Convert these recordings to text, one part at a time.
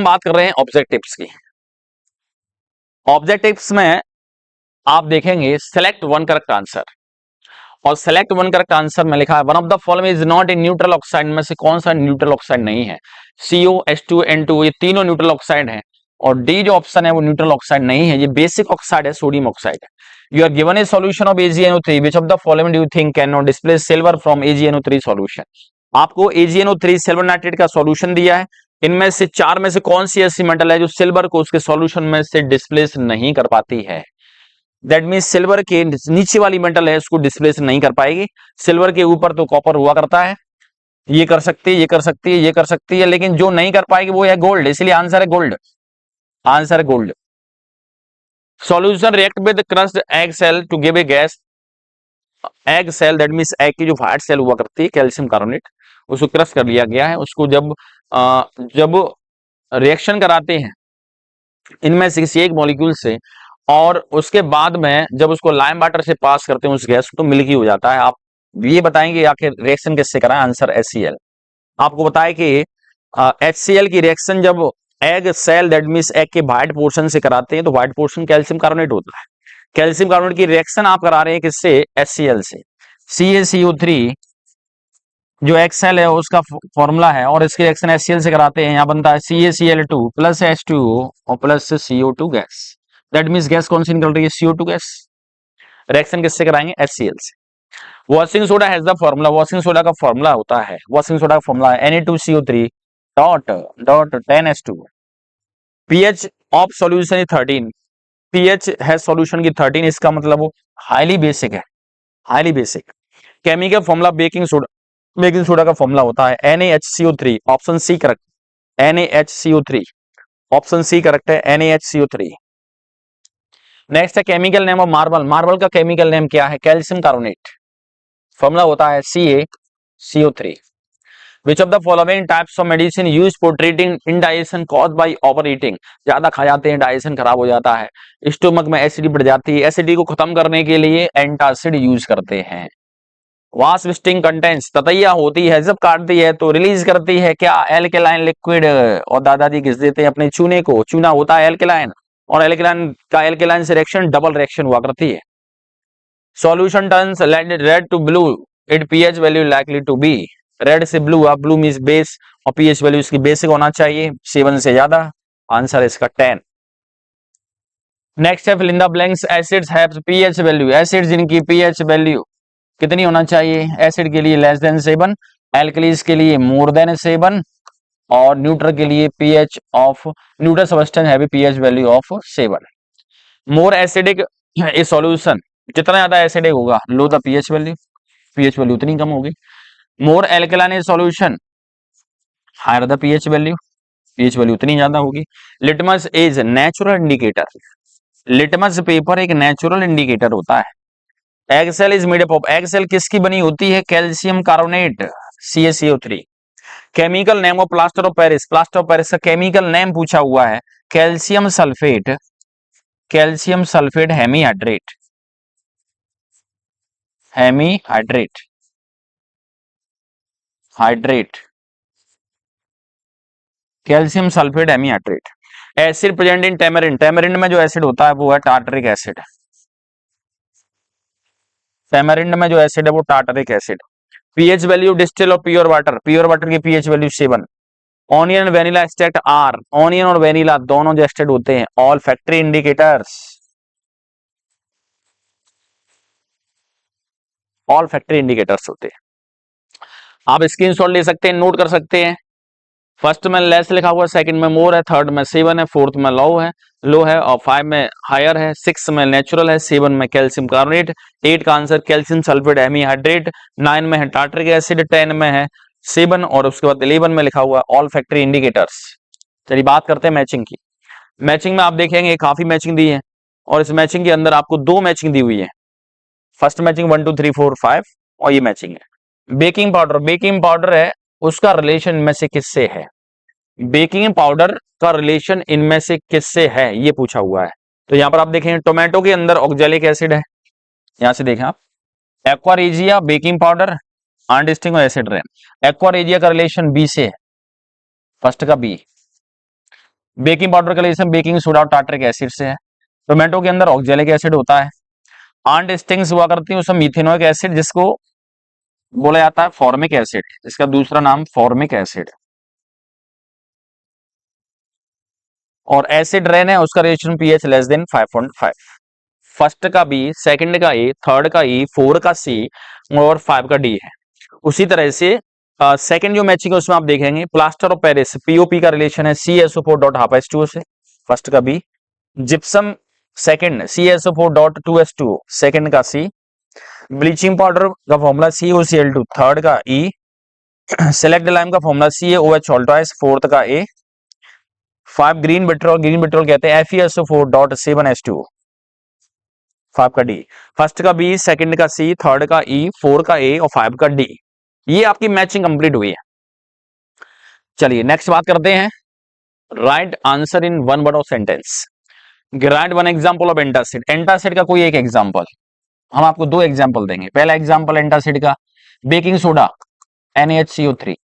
हम बात कर रहे हैं ऑब्जेक्टिव्स की। ऑब्जेक्टिव्स में आप देखेंगे सेलेक्ट वन करेक्ट आंसर, और सेलेक्ट वन करेक्ट आंसर में लिखा है one of the following is not in neutral oxide, में से कौन सा न्यूट्रल ऑक्साइड नहीं है। CO, H2, N2 ये तीनों न्यूट्रल ऑक्साइड हैं, और डी जो ऑप्शन है वो न्यूट्रल ऑक्साइड नहीं है, ये बेसिक ऑक्साइड है, सोडियम ऑक्साइड है। You are given a solution of AgNO3 which of the following do you think can not displace silver from AgNO3 solution. आपको AgNO3 सिल्वर नाइट्रेट का solution दिया है, इनमें से चार में से कौन सी ऐसी मेटल है जो सिल्वर को उसके सॉल्यूशन में से डिस्प्लेस नहीं कर पाती है। दैट मीन सिल्वर के नीचे वाली मेटल है उसको डिस्प्लेस नहीं कर पाएगी, सिल्वर के ऊपर तो कॉपर हुआ करता है, ये कर सकती है, ये कर सकती है, ये कर सकती है, लेकिन जो नहीं कर पाएगी वो है गोल्ड, इसलिए आंसर है गोल्ड, आंसर है gold. Solution react with crushed egg shell to give a gas. Egg shell that means egg की जो व्हाइट सेल हुआ करती है कैल्शियम कार्बोनेट, उसको क्रश कर लिया गया है, उसको जब रिएक्शन कराते हैं इनमें से किसी एक मॉलिक्यूल से, और उसके बाद में जब उसको लाइम वाटर से पास करते हैं उस गैस को, तो मिल्की हो जाता है। आप ये बताएंगे आखिर रिएक्शन किससे कराएं, आंसर HCl। आपको बताएं कि HCl की रिएक्शन जब egg shell that means egg के व्हाइट पोर्शन से कराते हैं तो व्हाइट पोर्शन कैल्शियम कार्बोनेट होता है। कैल्शियम कार्बोनेट की रिएक्शन आप करा रहे हैं किससे, HCl से। CaCO3 जो एक्सेल है उसका फॉर्मूला है, और इसके रिएक्शन HCl से कराते हैं, यहाँ बनता है CaCl2 प्लस H2O और plus CO2 gas. That means gas कौन सी निकल रही है, CO2 गैस। रिएक्शन किससे कराएंगे, HCl से। Washing soda has the formula, washing soda का फॉर्मूला होता है, वॉशिंग सोडा का फॉर्मूला है Na2CO3 dot dot 10H2। pH of solution is 13, pH है सॉल्यूशन की 13, इसका मतलब वो हाईली बेसिक है, highly basic. Chemical formula baking soda, baking soda का फॉर्मूला होता है NaHCO3, option C correct, NaHCO3, option C correct है, NaHCO3। नेक्स्ट है chemical name of marble, marble का केमिकल नेम क्या है, कैल्शियम कार्बोनेट, फॉर्मूला होता है CaCO3। Which of the following types of medicine use for treating indigestion caused by over eating, ज्यादा खा जाते हैं डाइजेशन खराब हो जाता है, स्टोमक में एसिडिटी बढ़ जाती है, एसिडिटी को खत्म करने के लिए एंटासिड यूज करते हैं। वास विस्टिंग कंटेंट्स, ततैया होती है जब काटती है तो रिलीज करती है क्या, एल्केलाइन लिक्विड, और दादाजी घिस देते हैं अपने चूने को, चूना होता है एल्केलाइन, और एल्केलाइन का एल्केलाइन से रिएक्शन डबल रिएक्शन हुआ करती है। Solution turns red to blue, it pH value likely to be, red से ब्लू, अब ब्लू मींस बेस, और pH वैल्यू इसकी बेसिक होना चाहिए 7 से ज्यादा, आंसर इसका 10। नेक्स्ट है fill in the blanks, acids have pH value, acid जिनकी pH वैल्यू कितनी होना चाहिए, एसिड के लिए लेस देन 7, एल्कलीज के लिए मोर देन 7, और न्यूट्रल के लिए pH of neutral substance have pH value of 7। More acidic a solution, जितना ज्यादा एसिडिक होगा low the pH value, pH value उतनी कम होगी। More alkaline a solution higher the pH value, pH value उतनी ज्यादा होगी। Litmus is natural indicator, litmus paper एक नेचुरल इंडिकेटर होता है। Egg shell is made up of, egg shell किसकी बनी होती है, calcium carbonate, CaCO3। Chemical name of plaster of Paris, plaster of Paris का केमिकल नेम पूछा हुआ है, calcium sulphate, calcium sulphate hemihydrate, hemihydrate, hydrate, calcium sulphate hemihydrate. Acid present in tamarind, tamarind में जो एसिड होता है वो है टार्टरिक एसिड, टेमरिन में जो एसिड है वो tartaric acid. pH value distil और प्योर वाटर, प्योर वाटर की pH value 7। Onion vanilla extract are, onion और वेनिला दोनों जो एक्सट्रैक्ट होते हैं olfactory indicators, olfactory indicators होते हैं। आप स्क्रीनशॉट ले सकते हैं, नोट कर सकते हैं। फर्स्ट में लेस लिखा हुआ है, सेकंड में मोर है, थर्ड में 7 है, फोर्थ में लो है, और 5 में हायर है, 6 में नेचुरल है, 7 में कैल्शियम कार्बोनेट, 8 का आंसर कैल्शियम सल्फेट हेमीहाइड्रेट, 9 में है टार्टरिक एसिड, 10 में है 7, और उसके बाद 11 में लिखा हुआ ऑल फैक्ट्री इंडिकेटर्स। चलिए बात करते हैं मैचिंग की। मैचिंग में आप देखेंगे काफी मैचिंग दी है, और इस मैचिंग के अंदर आपको दो मैचिंग दी हुई है। फर्स्ट मैचिंग 1 2 3 4 5, और ये मैचिंग है। बेकिंग पाउडर, बेकिंग पाउडर है, उसका रिलेशन में से किससे है, बेकिंग पाउडर का रिलेशन इनमें से किससे है ये पूछा हुआ है। तो यहां पर आप देखेंगे टोमेटो के अंदर ऑक्जेलिक एसिड है, यहां से देखें आप, एक्वारेजिया बेकिंग पाउडर अनडिस्टिंग एसिड रेन, एक्वारेजिया का रिलेशन बी से है, फर्स्ट का बी। बेकिंग पाउडर का रिलेशन बेकिंग सोडा और टार्टरिक एसिड से है। टोमेटो के अंदर ऑक्जेलिक एसिड होता है। आंट स्टिंग्स हुआ करती है उसमें मिथेनोइक एसिड, जिसको बोला जाता है फॉर्मिक एसिड, इसका दूसरा नाम फॉर्मिक एसिड। और एसिड रेन है, उसका reaction pH less than 5.5। First का बी, सेकंड का ए, थर्ड का ई, फोर का सी और फाइव का डी है। उसी तरह से सेकंड जो मैचिंग है उसमें आप देखेंगे प्लास्टर ऑफ पेरिस पीओपी का रिलेशन है CSO4.2H2O से, फर्स्ट का B. Gypsum second CSO4.2H2O, second का सी। ब्लीचिंग पाउडर का फॉर्मूला COCl2, थर्ड का ई। सेलेक्ट लाइम का फॉर्मूला CaOH ऑल्टोइस, फोर्थ का A. Five green vitriol, green vitriol कहते हैं FeSO4.7H2O, फाइव का डी। फर्स्ट का बी, सेकंड का सी, थर्ड का ई, फोर का ए और फाइव का डी। ये आपकी मैचिंग कंप्लीट हुई है। चलिए नेक्स्ट बात करते हैं, right answer in one word of sentence. Right one example of antacid. Antacid का कोई एक एग्जांपल, हम आपको दो एग्जांपल देंगे। पहला एग्जांपल एंटासिड का बेकिंग सोडा NaHCO3,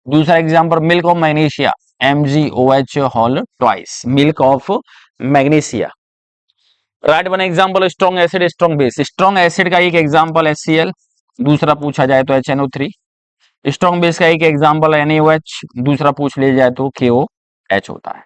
दूसरा example milk of magnesia MgOH whole twice, milk of magnesia. Write one example strong acid strong base. Strong acid का एक एग्जांपल HCl, दूसरा पूछा जाए तो HNO3। स्ट्रॉन्ग बेस का एक एग्जांपल NaOH, दूसरा पूछ लिया जाए तो KOH होता है।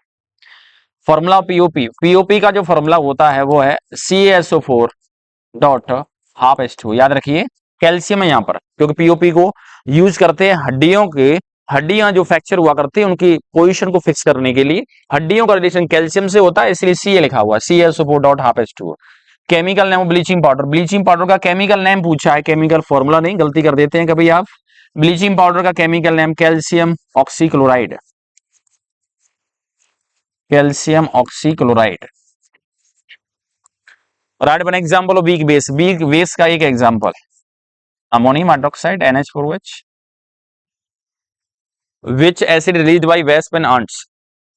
फॉर्मूला पीओपी, पीओपी का जो फॉर्मूला होता है वो है CaSO4.12H2। याद रखिए कैल्शियम है यहाँ पर, क्योंकि पीओपी को यूज करते हैं हड्डियों के, हड्डियां जो फ्रैक्चर हुआ करती है उनकी पोजीशन को फिक्स करने के लिए। हड्डियों का रिलेशन कैल्शियम से होता है, इसलिए Ca लिखा हुआ है CaSO4.12H2। Chemical name bleaching powder, bleaching powder का केमिकल नेम पूछा है, केमिकल फॉर्मूला नहीं, गलती कर देते हैं कभी आप। ब्लीचिंग पाउडर का chemical name calcium oxychloride, calcium oxychloride. Write one example of weak base, weak base का एक example ammonium hydroxide NH4OH। Which acid release by wasp and ants,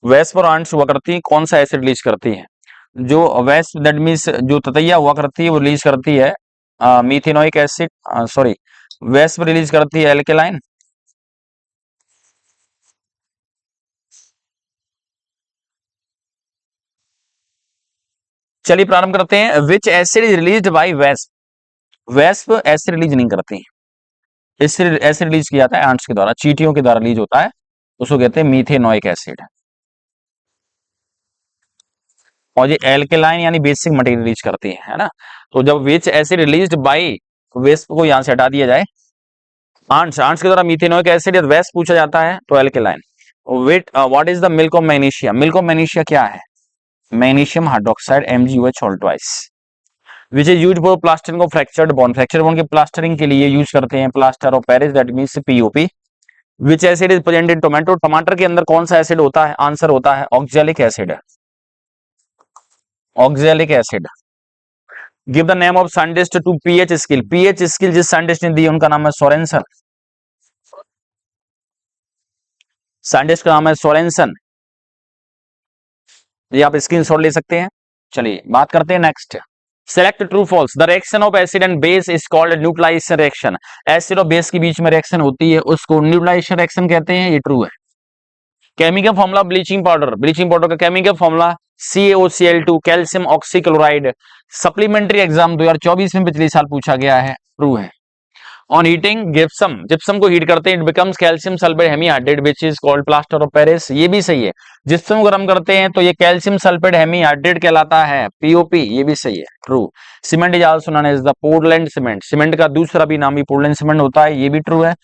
wasp और आंट्स हुआ करती है, कौन सा एसिड रिलीज करती है? जो वेस्प दैट मींस जो ततैया हुआ करती है वो रिलीज करती है methanoic acid, sorry wasp release करती है एल्केलाइन। चलिए प्रारंभ करते हैं। विच acid is released by wasp, wasp acid release नहीं करती, एसिड रिलीज किया जाता है आंट्स के द्वारा, चींटियों के द्वारा रिलीज होता है, उसको कहते हैं मीथेनोइक एसिड। और ये एल्केलाइन यानी बेसिक मटेरियल रिलीज करती है ना। तो जब विच एसिड रिलीज्ड बाय वेस्प को यहां से हटा दिया जाए, आंट्स, आंट्स के द्वारा मीथेनोइक एसिड या वेस्प पूछा जाता है तो alkaline. Wit what is the milk of magnesia, milk of magnesia क्या है? Magnesium hydroxide MgOH whole twice. Which is used for plastering of fractured bone, fractured bone के प्लास्टरिंग के लिए यूज करते हैं plaster of Paris that means POP। Which acid is present in tomato, टमाटर के अंदर कौन सा एसिड होता है? आंसर होता है oxalic acid, oxalic acid. Give the name of scientist to pH scale, pH scale जिस साइंटिस्ट ने दी उनका नाम है सोरेनसन, साइंटिस्ट का नाम है सोरेनसन। ये आप स्क्रीनशॉट ले सकते हैं। चलिए बात करते हैं next. Select true false, the reaction of acid and base is called neutralisation reaction. Acid और बेस के बीच में रिएक्शन होती है उसको न्यूट्रलाइजेशन रिएक्शन कहते हैं, ये ट्रू है। Chemical formula bleaching powder, bleaching powder का chemical formula CaOCl2, calcium oxychloride. Supplementary exam 2024 में पिछले साल पूछा गया है, ट्रू है। ऑन हीटिंग जिप्सम, जिप्सम को हीट करते हैं it becomes calcium sulphate hemihydrate which is called plaster of Paris, ये भी सही है। जिप्सम को गर्म करते हैं तो ये कैल्शियम सल्फेट हेमीहाइड्रेट कहलाता है, POP, ये भी सही है, true. Cement is also known as the Portland cement, cement का दूसरा भी नाम ही पोर्टलैंड सीमेंट होता है, ये भी ट्रू है।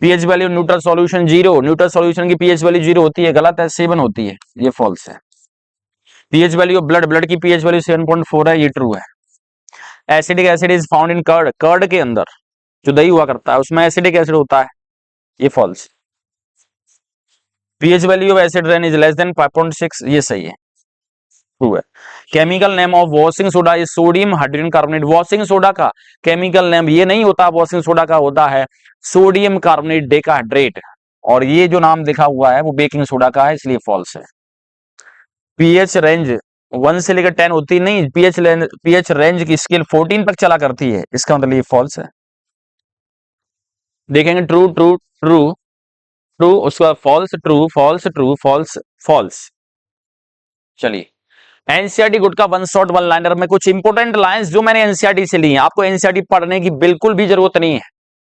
PH value neutral solution 0, neutral solution की पीएच वैल्यू 0 होती है, गलत है, 7 होती है, ये फॉल्स है। पीएच वैल्यू ब्लड, ब्लड की पीएच वैल्यू 7.4 है, ये ट्रू है। Acidic acid is found in curd, curd के अंदर जो दही हुआ करता है उसमें एसिडिक एसिड होता है, ये false. PH value of acid rain is less than 5.6, ये सही है, ट्रू है। Chemical name of washing soda is sodium hydrogen carbonate, washing soda का केमिकल नेम ये नहीं होता, वॉशिंग सोडा का होता है सोडियम कार्बोनेट डेकाहाइड्रेट, और ये जो नाम लिखा हुआ है वो बेकिंग सोडा का है, इसलिए फॉल्स है। पीएच रेंज 1 से लेकर 10 होती नहीं, पीएच रेंज की स्केल 14 तक चला करती है, इसका मतलब ये फॉल्स है। देखेंगे ट्रू ट्रू ट्रू ट्रू, उसका false true false true false false. चलिए, एनसीईआरटी गुड का वन शॉट वन लाइनर में कुछ इंपोर्टेंट लाइंस जो मैंने एनसीईआरटी से ली हैं। आपको एनसीईआरटी पढ़ने की बिल्कुल भी जरूरत नहीं है,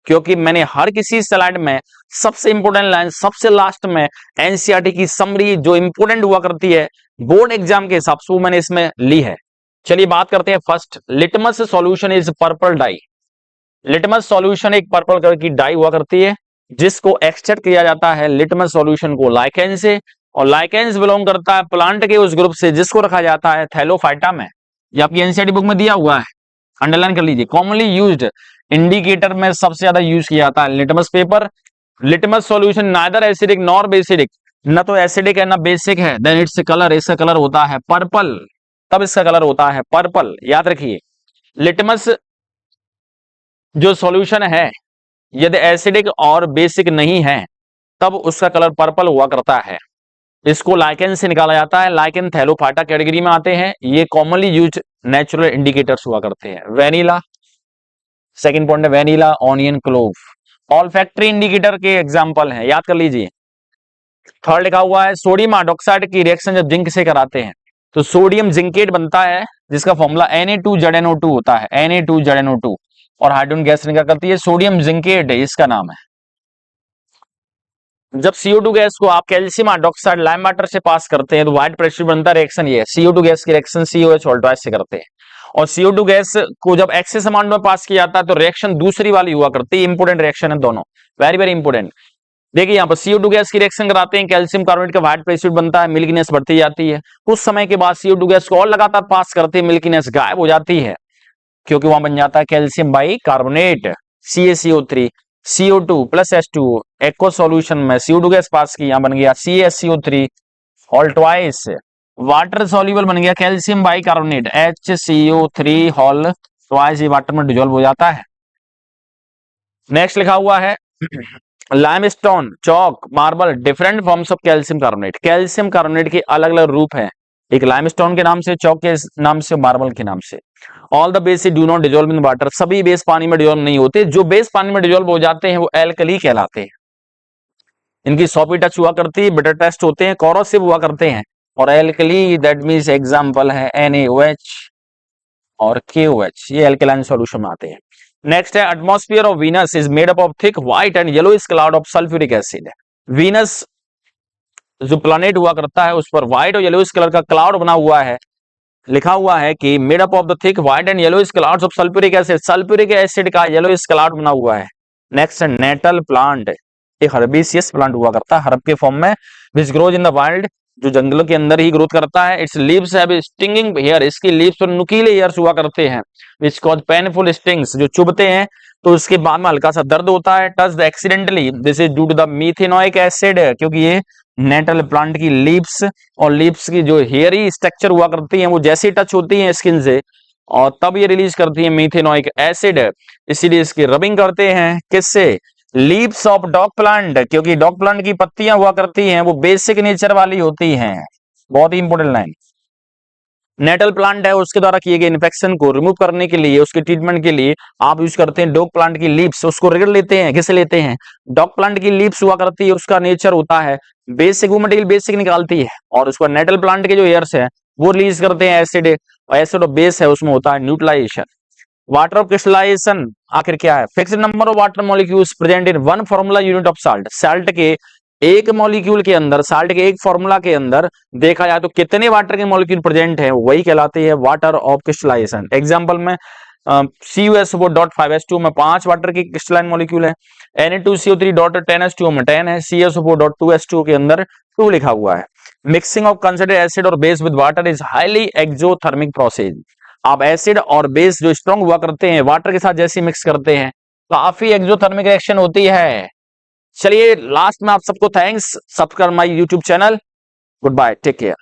क्योंकि मैंने हर किसी स्लाइड में सबसे इंपोर्टेंट लाइन सबसे लास्ट में एनसीईआरटी की समरी जो इंपोर्टेंट हुआ करती है बोर्ड एग्जाम के हिसाब से वो मैंने इसमें ली है। चलिए बात करते हैं first, litmus solution is purple dye. Litmus solution एक पर्पल कलर की डाई हुआ करती है जिसको एक्सट्रैक्ट किया जाता है लिटमस सॉल्यूशन को लाइकेन से, और लाइकेन्स बिलोंग करता है प्लांट के उस ग्रुप से जिसको रखा जाता है थैलोफाइटा में। ये आपकी एनसीईआरटी बुक में दिया हुआ है, अंडरलाइन कर लीजिए। कॉमनली यूज्ड इंडिकेटर में सबसे ज्यादा यूज किया जाता है litmus paper. Litmus solution neither acidic nor basic, न तो एसिडिक है ना बेसिक है, देन इट्स कलर, इसका कलर होता है पर्पल, तब इसका कलर होता है पर्पल। याद रखिए, लिटमस जो सॉल्यूशन है यदि एसिडिक और बेसिक नहीं है तब उसका कलर पर्पल हुआ करता है। इसको लाइकेन से निकाला जाता है, लाइकेन थैलोफाइटा कैटेगरी में आते हैं। ये कॉमनली यूज्ड नेचुरल इंडिकेटर्स हुआ करते हैं। वेनिला, सेकंड पॉइंट है vanilla, onion, clove, all factory indicator के एग्जांपल हैं, याद कर लीजिए। थर्ड लिखा हुआ है सोडियम हाइड्रोक्साइड की रिएक्शन जब जिंक से कराते हैं तो सोडियम जिंकेट बनता है जिसका फॉर्मूला Na2ZnO2 होता है, Na2ZnO2, और हाइड्रोजन गैस निकल करती है सोडियम जिंकेट इसका नाम है। जब CO2 गैस को आप कैल्शियम हाइड्रोक्साइड लाइम वाटर से पास करते हैं तो व्हाइट प्रेशर बनता है, रिएक्शन ये है। CO2 गैस की रिएक्शन COH ऑल्टोइस से करते हैं, और CO2 गैस को जब एक्सेस अमाउंट में पास किया जाता है तो रिएक्शन दूसरी वाली हुआ करती है। इंपोर्टेंट रिएक्शन है दोनों, वेरी वेरी इंपोर्टेंट। देखिए यहाँ पर CO2 गैस की रिएक्शन कराते हैं, कैल्शियम कार्बोनेट का व्हाइट प्रेशर बनता है, मिल्कीनेस बढ़ती जाती है। कुछ समय के बाद CO2 गैस को और लगातार पास करते हैं, मिल्कीनेस गायब हो जाती है क्योंकि वहां बन जाता है calcium by carbonate CaCO3, CO2 plus H2O। Aqua solution में CO2 गैस पास की, यहां बन गया CaCO3 all twice. Water soluble बन गया calcium by carbonate HCO3 all twice, ये वाटर में डिजोल्व हो जाता है। नेक्स्ट लिखा हुआ है limestone, Chowk, marble, different forms of calcium carbonate. Calcium carbonate के अलग अलग रूप हैं, एक लाइमस्टोन के नाम से, चौक के नाम से, मार्बल के नाम से। All the base do not dissolve in water, सभी बेस पानी में डिजोल्व नहीं होते, जो बेस पानी में डिजोल्व हो जाते हैं वो एल्कली कहलाते हैं। इनकी सॉपी टच हुआ करती है, बिटर टेस्ट होते हैं, कोरोसिव हुआ करते हैं, और एल्कली दैट मींस एग्जांपल है NaOH और KOH, ये एल्कलाइन सॉल्यूशन में आते हैं। नेक्स्ट है atmosphere of Venus is made up of thick white and yellowish cloud of sulphuric acid. Venus जो प्लैनेट हुआ करता है उस पर व्हाइट और येलोइश कलर का क्लाउड बना हुआ है। लिखा हुआ है कि made up of the thick white and yellowish clouds of sulphuric acid, sulphuric acid का येलोइश क्लाउड बना हुआ है। नेक्स्ट है नेटल प्लांट, एक हर्बेसियस प्लांट हुआ करता है हर्ब के फॉर्म में, which grows in the wild, जो जंगलों के अंदर ही ग्रोथ करता है। Its leaves have stinging hair, इसकी लीव्स पर नुकीले हेयर्स हुआ करते हैं, विच कॉज पेनफुल स्टिंग्स, जो चुभते हैं तो उसके बाद में हल्का सा दर्द होता है। Touch accidentally, this is due to the methanoic acid, क्योंकि ये नेटल प्लांट की लीव्स और लीव्स की जो हेयरी स्ट्रक्चर हुआ करती है वो जैसे टच होती है स्किन से और तब ये रिलीज करती है मीथेनोइक एसिड, इसीलिए इसकी रबिंग करते हैं किससे, लीव्स ऑफ डॉग प्लांट, क्योंकि डॉग प्लांट की पत्तियां हुआ करती हैं वो बेसिक नेचर वाली होती हैं। बहुत ही इंपोर्टेंट लाइन। नेटल प्लांट है उसके द्वारा किए गए इन्फेक्शन को रिमूव करने के लिए, उसके ट्रीटमेंट के लिए आप यूज करते हैं डॉग प्लांट की लीव्स, उसको रगड़ लेते हैं, किसे लेते हैं, डॉग प्लांट की लीव्स हुआ करती है, उसका नेचर होता है बेसिक, वो मटेरियल बेसिक निकालती है, और उसका नेटल प्लांट के जो एयर्स है वो रिलीज करते हैं एसिड, और एसिड ऑफ बेस है उसमें होता है न्यूट्रलाइजेशन। वाटर ऑफ क्रिस्टलाइजेशन आखिर क्या है, fixed number of water molecules present in one formula unit of salt, salt के एक मॉलिक्यूल के अंदर, साल्ट के एक फॉर्मूला के अंदर देखा जाए तो कितने वाटर के मॉलिक्यूल प्रेजेंट है वही कहलाते हैं वाटर ऑफ क्रिस्टलाइजेशन। एग्जांपल में CuSO4.5H2 में 5 वाटर के क्रिस्टलाइन मॉलिक्यूल है, Na2CO3.10H2 में 10 है, CuSO4.2H2 के अंदर 2 लिखा हुआ है। मिक्सिंग ऑफ कंसिडर्ड एसिड और base with water is highly exothermic process. आप एसिड और बेस जो स्ट्रॉन्ग हुआ करते हैं वाटर के साथ जैसे मिक्स करते हैं काफी एक्सोथर्मिक रिएक्शन होती है। चलिए लास्ट में आप सबको thanks, subscribe my YouTube channel, good bye, take care.